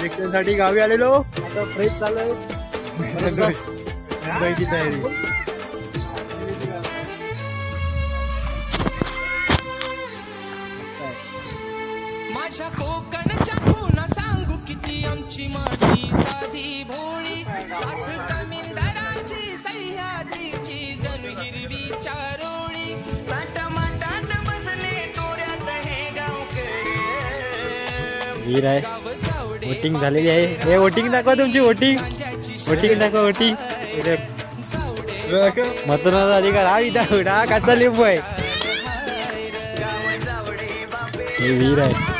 Election साठी गावी आलेलो. आता फ्रेश चालू मुंबईची तयारी. माझ्या कोकणच्या खुणा सांगू किती आमची माती साधी भोळी सात समिंदराची सह्याद्रीची जणू हिरवी चारोळी ताटमाटात बसले तोऱ्यात हे गावकरी वीर आहे. वोटिंग झालेली आहे. हे वोटिंग दाखवा तुमची वोटिंग. वोटिंग दाखवा वोटिंग. मतदानाचा अधिकार हा विधान हा कच्चा लिंबू आहे. हे वीर आहे.